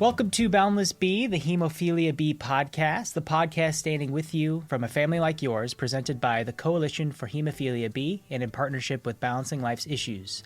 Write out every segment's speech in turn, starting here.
Welcome to Boundless B, the Hemophilia B podcast, the podcast standing with you from a family like yours, presented by the Coalition for Hemophilia B and in partnership with Balancing Life's Issues.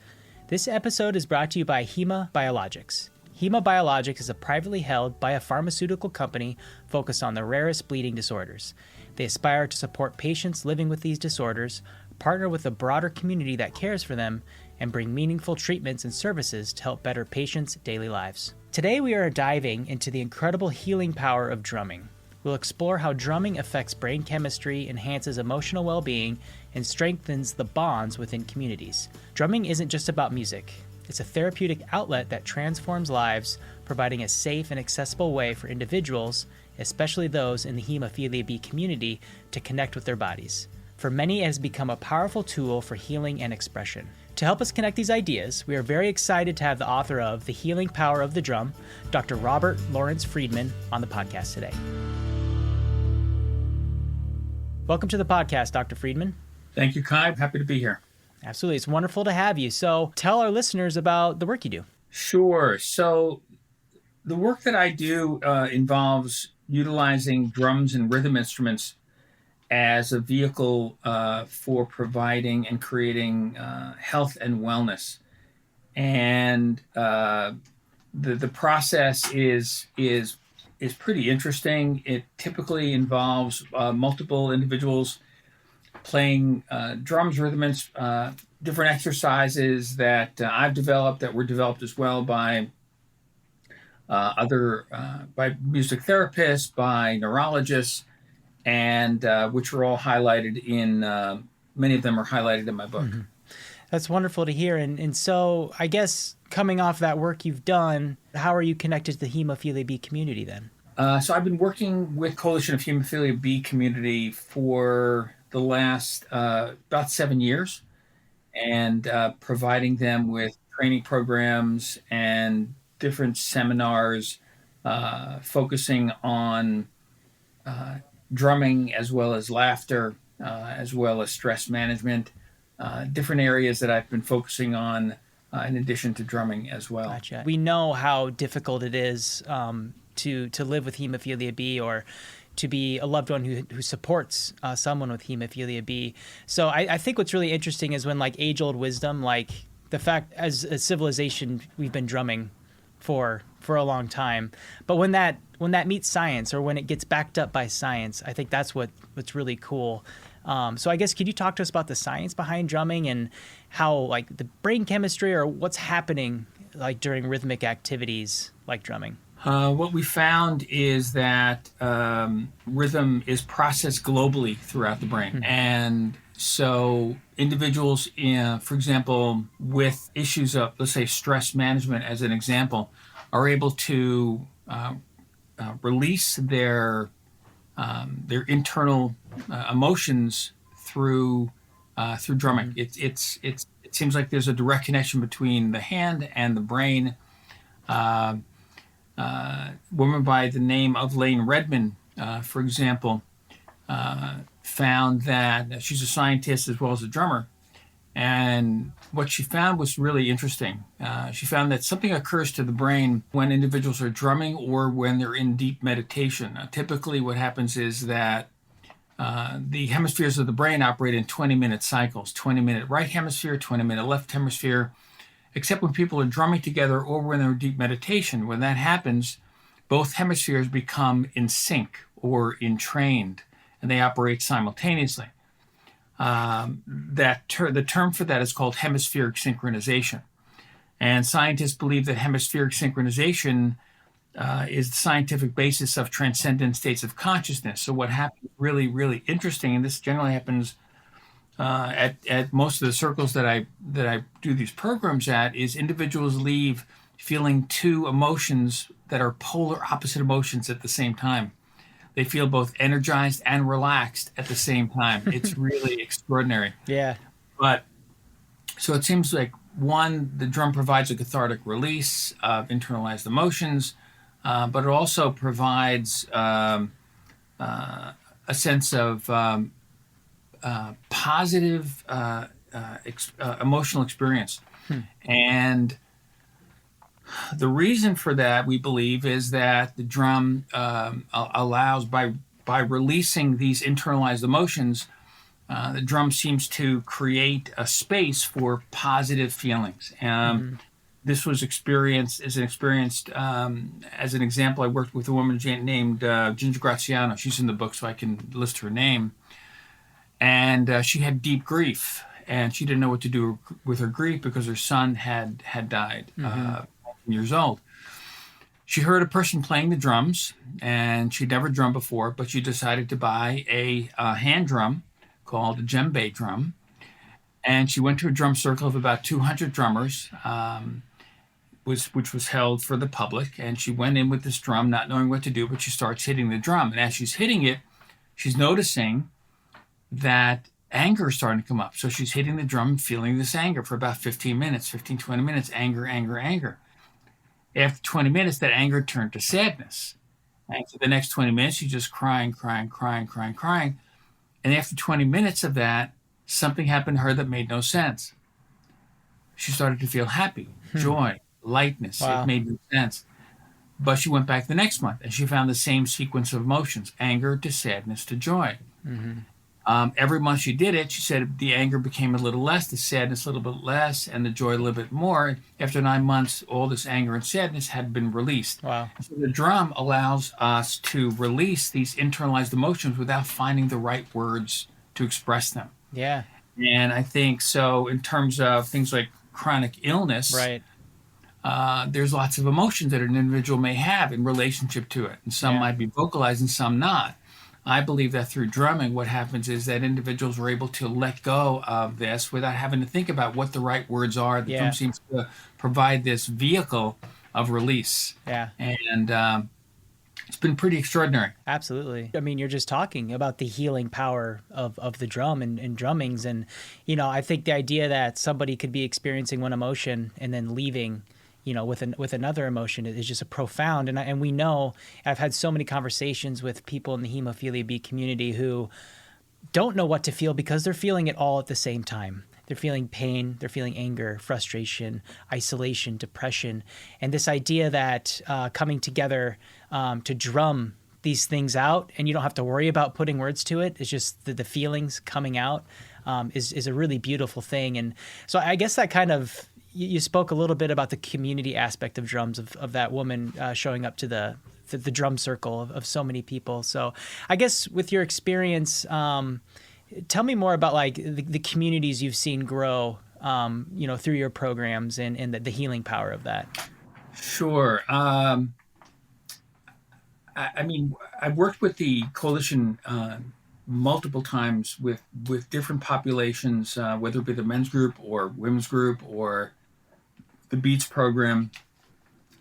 This episode is brought to you by Hema Biologics. Hema Biologics is a privately held biopharmaceutical company focused on the rarest bleeding disorders. They aspire to support patients living with these disorders, partner with a broader community that cares for them, and bring meaningful treatments and services to help better patients' daily lives. Today we are diving into the incredible healing power of drumming. We'll explore how drumming affects brain chemistry, enhances emotional well-being, and strengthens the bonds within communities. Drumming isn't just about music. It's a therapeutic outlet that transforms lives, providing a safe and accessible way for individuals, especially those in the hemophilia B community, to connect with their bodies. For many, it has become a powerful tool for healing and expression. To help us connect these ideas, we are very excited to have the author of The Healing Power of the Drum, Dr. Robert Lawrence Friedman, on the podcast today. Welcome to the podcast, Dr. Friedman. Thank you, Kai. I'm happy to be here. Absolutely. It's wonderful to have you. So tell our listeners about the work you do. Sure. So the work that I do involves utilizing drums and rhythm instruments as a vehicle for providing and creating health and wellness. And the process is pretty interesting. It typically involves multiple individuals playing drums, rhythm, different exercises that I've developed, that were developed as well by by music therapists, by neurologists, and which are all highlighted in, many of them are highlighted in my book. Mm-hmm. That's wonderful to hear. And so I guess coming off that work you've done, how are you connected to the hemophilia B community then? So I've been working with Coalition of Hemophilia B community for the last about 7 years, and providing them with training programs and different seminars focusing on drumming, as well as laughter, as well as stress management, different areas that I've been focusing on in addition to drumming as well. Gotcha. We know how difficult it is to live with hemophilia B, or to be a loved one who supports someone with hemophilia B. So I think what's really interesting is when, like, age-old wisdom, like the fact as a civilization we've been drumming for a long time, but when that meets science, or when it gets backed up by science, I think that's what's really cool. So I guess, could you talk to us about the science behind drumming and how, like, the brain chemistry, or what's happening like during rhythmic activities like drumming? What we found is that rhythm is processed globally throughout the brain. Mm-hmm. And so individuals, for example, with issues of, let's say, stress management as an example, are able to release their internal emotions through drumming. Mm-hmm. It seems like there's a direct connection between the hand and the brain. A woman by the name of Elaine Redmond, for example, found that she's a scientist as well as a drummer. And what she found was really interesting. She found that something occurs to the brain when individuals are drumming or when they're in deep meditation. Typically what happens is that the hemispheres of the brain operate in 20-minute cycles, 20-minute right hemisphere, 20-minute left hemisphere. Except when people are drumming together or when they're in deep meditation. When that happens, both hemispheres become in sync or entrained, and they operate simultaneously. The term for that is called hemispheric synchronization. And scientists believe that hemispheric synchronization is the scientific basis of transcendent states of consciousness. So what happens really, really interesting, and this generally happens at most of the circles that I do these programs at, is individuals leave feeling two emotions that are polar opposite emotions at the same time. They feel both energized and relaxed at the same time. It's really extraordinary. Yeah. But so it seems like, one, the drum provides a cathartic release of internalized emotions, but it also provides a sense of positive emotional experience. And The reason for that, we believe, is that the drum allows, by releasing these internalized emotions, the drum seems to create a space for positive feelings. This was experienced as an example. I worked with a woman named Ginger Graziano. She's in the book, so I can list her name. And she had deep grief, and she didn't know what to do with her grief because her son had died, 19 years old. She heard a person playing the drums, and she'd never drummed before, but she decided to buy a hand drum called a djembe drum. And she went to a drum circle of about 200 drummers, which was held for the public. And she went in with this drum, not knowing what to do, but she starts hitting the drum. And as she's hitting it, she's noticing that anger is starting to come up. So she's hitting the drum, feeling this anger for about 20 minutes, anger, anger, anger. After 20 minutes, that anger turned to sadness. And for the next 20 minutes, she's just crying. And after 20 minutes of that, something happened to her that made no sense. She started to feel happy, joy, lightness. Wow. It made no sense. But she went back the next month, and she found the same sequence of emotions: anger to sadness to joy. Every month she did it, she said the anger became a little less, the sadness a little bit less, and the joy a little bit more. After 9 months, all this anger and sadness had been released. Wow. So the drum allows us to release these internalized emotions without finding the right words to express them. Yeah. And I think so in terms of things like chronic illness, Right. there's lots of emotions that an individual may have in relationship to it. And some Yeah. might be vocalized and some not. I believe that through drumming, what happens is that individuals are able to let go of this without having to think about what the right words are. The drum seems to provide this vehicle of release. Yeah. And it's been pretty extraordinary. Absolutely. I mean, you're just talking about the healing power of the drum and drummings. And, I think the idea that somebody could be experiencing one emotion and then leaving, with another emotion is just a profound. And we know, I've had so many conversations with people in the hemophilia B community who don't know what to feel because they're feeling it all at the same time. They're feeling pain, they're feeling anger, frustration, isolation, depression. And this idea that coming together to drum these things out, and you don't have to worry about putting words to it, it's just the feelings coming out is a really beautiful thing. And so I guess that kind of, you spoke a little bit about the community aspect of drums, of that woman showing up to the drum circle of so many people. So I guess with your experience, tell me more about like the communities you've seen grow, through your programs and the healing power of that. Sure. I mean, I've worked with the coalition multiple times with different populations, whether it be the men's group or women's group or the Beats program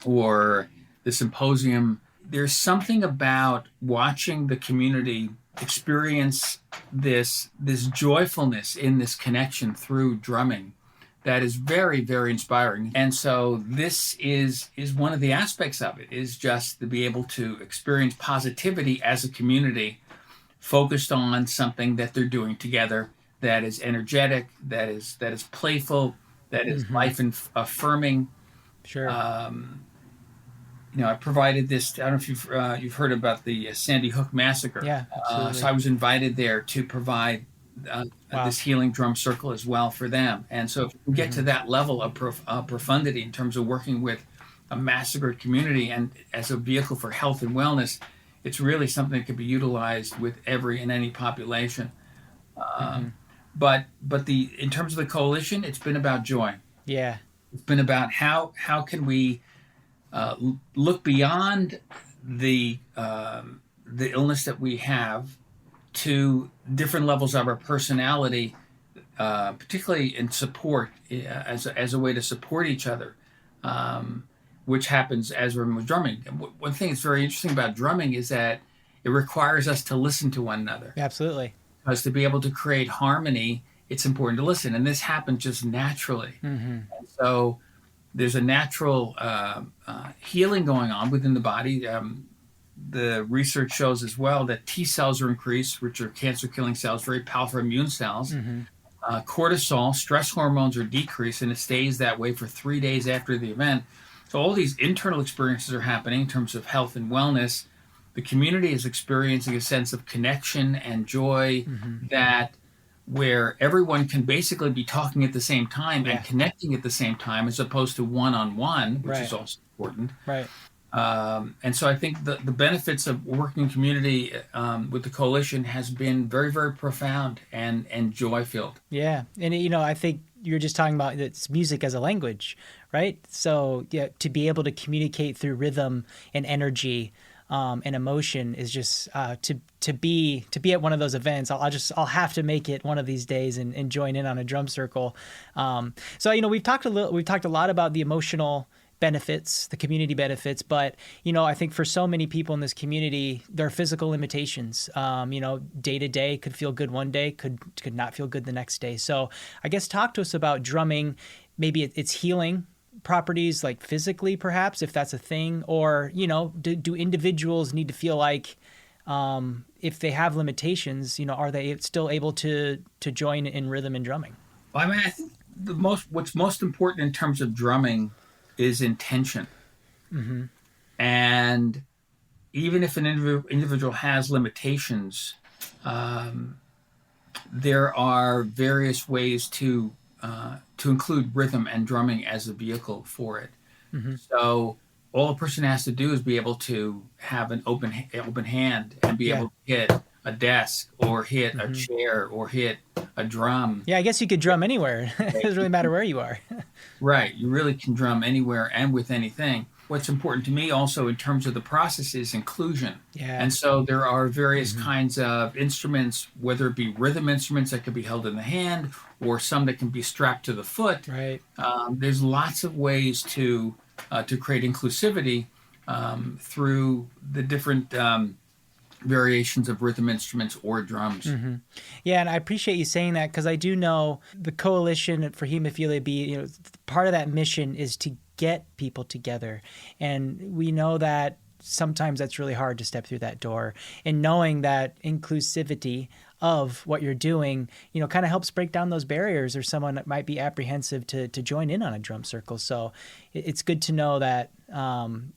or the symposium. There's something about watching the community experience this joyfulness in this connection through drumming that is very, very inspiring. And so this is one of the aspects of it, is just to be able to experience positivity as a community focused on something that they're doing together that is energetic, that is playful, that is life affirming. Sure. I provided this. I don't know if you've heard about the Sandy Hook massacre. Yeah, absolutely. So I was invited there to provide this healing drum circle as well for them. And so if we get to that level of profundity in terms of working with a massacred community and as a vehicle for health and wellness, it's really something that can be utilized with every and any population. But in terms of the coalition, it's been about joy. Yeah. It's been about how can we look beyond the illness that we have to different levels of our personality, particularly in support, as a way to support each other, which happens as we're drumming. One thing that's very interesting about drumming is that it requires us to listen to one another. Absolutely. Because to be able to create harmony, it's important to listen. And this happens just naturally. So there's a natural healing going on within the body. The research shows as well that T cells are increased, which are cancer-killing cells, very powerful immune cells. Cortisol, stress hormones are decreased, and it stays that way for 3 days after the event. So all these internal experiences are happening in terms of health and wellness. The community is experiencing a sense of connection and joy that where everyone can basically be talking at the same time Yeah. and connecting at the same time as opposed to one-on-one, which is Right. also important. Right. And so I think the benefits of working in community with the coalition has been very, very profound and joy-filled. Yeah. And, I think you're just talking about it's music as a language, right? So, yeah, to be able to communicate through rhythm and energy and emotion is just to be at one of those events. I'll have to make it one of these days and join in on a drum circle. So, we've talked a lot about the emotional benefits, the community benefits, but I think for so many people in this community, there are physical limitations. Day to day could feel good one day, could not feel good the next day. So I guess talk to us about drumming. Maybe it's healing properties, like physically, perhaps, if that's a thing, or do individuals need to feel like if they have limitations, are they still able to join in rhythm and drumming? Well, I mean, I think what's most important in terms of drumming is intention. And even if an individual has limitations, there are various ways to include rhythm and drumming as a vehicle for it. So all a person has to do is be able to have an open hand and be able to hit a desk or hit a chair or hit a drum. Yeah, I guess you could drum anywhere. It doesn't really matter where you are. Right. You really can drum anywhere and with anything. What's important to me also in terms of the process is inclusion. Yeah. And so there are various kinds of instruments, whether it be rhythm instruments that can be held in the hand or some that can be strapped to the foot. Right. There's lots of ways to create inclusivity through the different variations of rhythm instruments or drums. Yeah, and I appreciate you saying that because I do know the Coalition for Hemophilia B, part of that mission is to get people together. And we know that sometimes that's really hard to step through that door. And knowing that inclusivity of what you're doing, kind of helps break down those barriers or someone that might be apprehensive to join in on a drum circle. So it's good to know that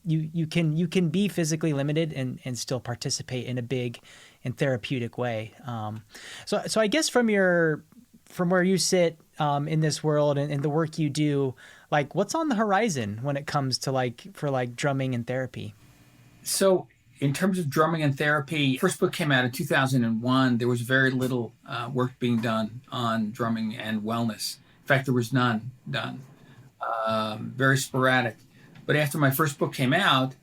you can be physically limited and still participate in a big and therapeutic way. So I guess from where you sit in this world and the work you do, like what's on the horizon when it comes to for drumming and therapy? So in terms of drumming and therapy, first book came out in 2001. There was very little work being done on drumming and wellness. In fact, there was none done. Very sporadic. But after my first book came out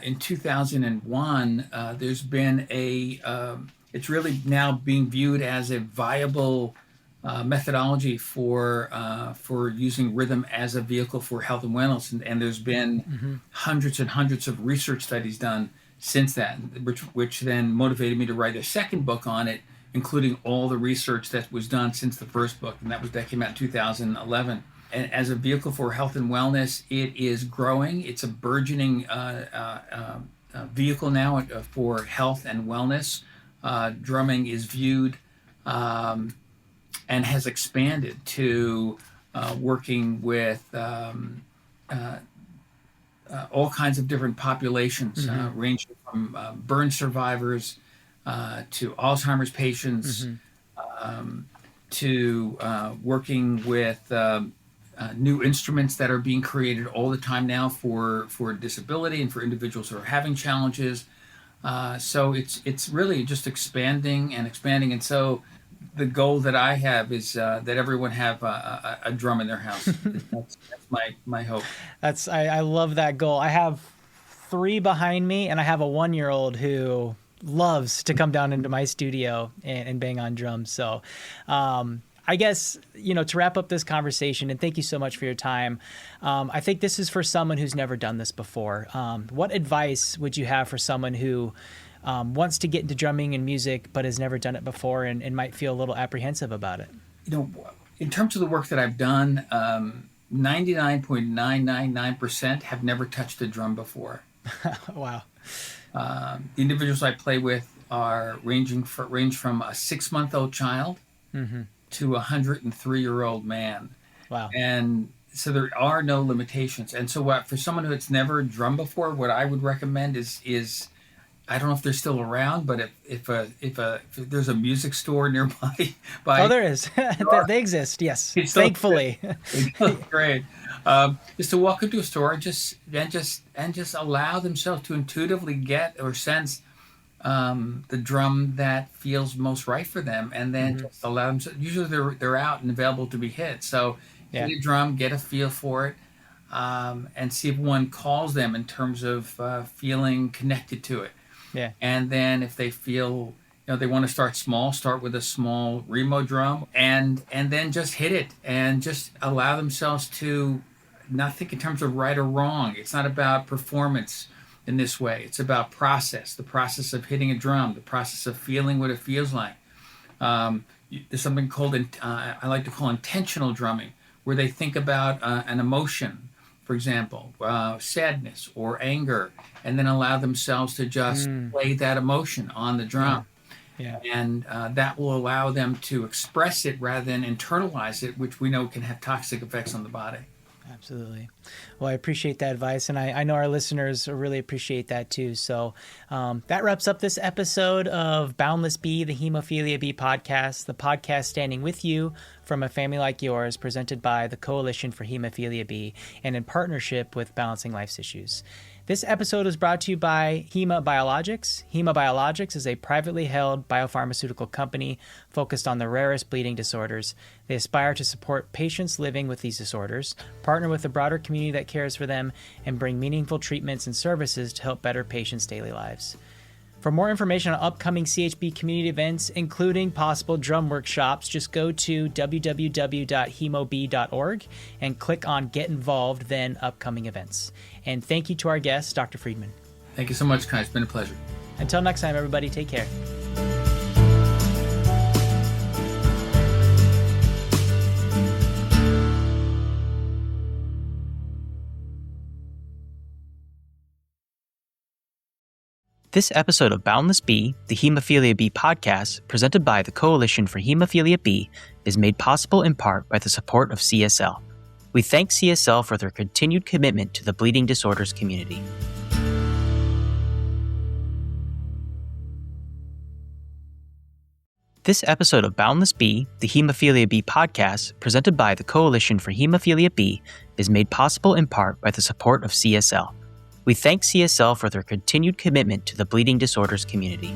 in 2001, there's been it's really now being viewed as a viable methodology for using rhythm as a vehicle for health and wellness, and there's been hundreds and hundreds of research studies done since that, which then motivated me to write a second book on it, including all the research that was done since the first book, and that came out in 2011. And as a vehicle for health and wellness, it is growing. It's a burgeoning vehicle now for health and wellness. Drumming is viewed and has expanded to working with all kinds of different populations, ranging from burn survivors to Alzheimer's patients, to working with new instruments that are being created all the time now for disability and for individuals who are having challenges. So it's really just expanding and expanding. And so the goal that I have is that everyone have a drum in their house. That's my hope. I love that goal. I have 3 behind me, and I have a 1-year-old who loves to come down into my studio and bang on drums. So I guess, to wrap up this conversation, and thank you so much for your time, I think this is for someone who's never done this before. What advice would you have for someone who wants to get into drumming and music but has never done it before and might feel a little apprehensive about it? In terms of the work that I've done, 99.999% have never touched a drum before. Wow. The individuals I play with range from a 6-month-old child to a 103-year-old man. Wow. And so there are no limitations. And so what for someone who has never drummed before, what I would recommend is I don't know if they're still around, but if there's a music store nearby, Oh, there is. They exist. Yes, it's so thankfully. great. Is to walk into a store and just allow themselves to intuitively get or sense the drum that feels most right for them, and then just allow them. Usually they're out and available to be hit. So Yeah. hit a drum, get a feel for it, and see if one calls them in terms of feeling connected to it. Yeah. And then if they feel they want to start small, start with a small Remo drum, and then just hit it and just allow themselves to not think in terms of right or wrong. It's not about performance in this way. It's about process, the process of hitting a drum, the process of feeling what it feels like. There's something called, I like to call intentional drumming, where they think about an emotion, for example, sadness or anger, and then allow themselves to just play that emotion on the drum. Yeah. And that will allow them to express it rather than internalize it, which we know can have toxic effects on the body. Absolutely. Well, I appreciate that advice, and I know our listeners really appreciate that too. So that wraps up this episode of Boundless B, the Hemophilia B podcast, the podcast standing with you from a family like yours, presented by the Coalition for Hemophilia B and in partnership with Balancing Life's Issues. This episode is brought to you by Hema Biologics. Hema Biologics is a privately held biopharmaceutical company focused on the rarest bleeding disorders. They aspire to support patients living with these disorders, partner with the broader community that cares for them, and bring meaningful treatments and services to help better patients' daily lives. For more information on upcoming CHB community events, including possible drum workshops, just go to www.hemob.org and click on Get Involved, then Upcoming Events. And thank you to our guest, Dr. Friedman. Thank you so much, Kai. It's been a pleasure. Until next time, everybody, take care. This episode of Boundless B, the Hemophilia B podcast, presented by the Coalition for Hemophilia B, is made possible in part by the support of CSL. We thank CSL for their continued commitment to the bleeding disorders community. This episode of Boundless B, the Hemophilia B podcast, presented by the Coalition for Hemophilia B, is made possible in part by the support of CSL. We thank CSL for their continued commitment to the bleeding disorders community.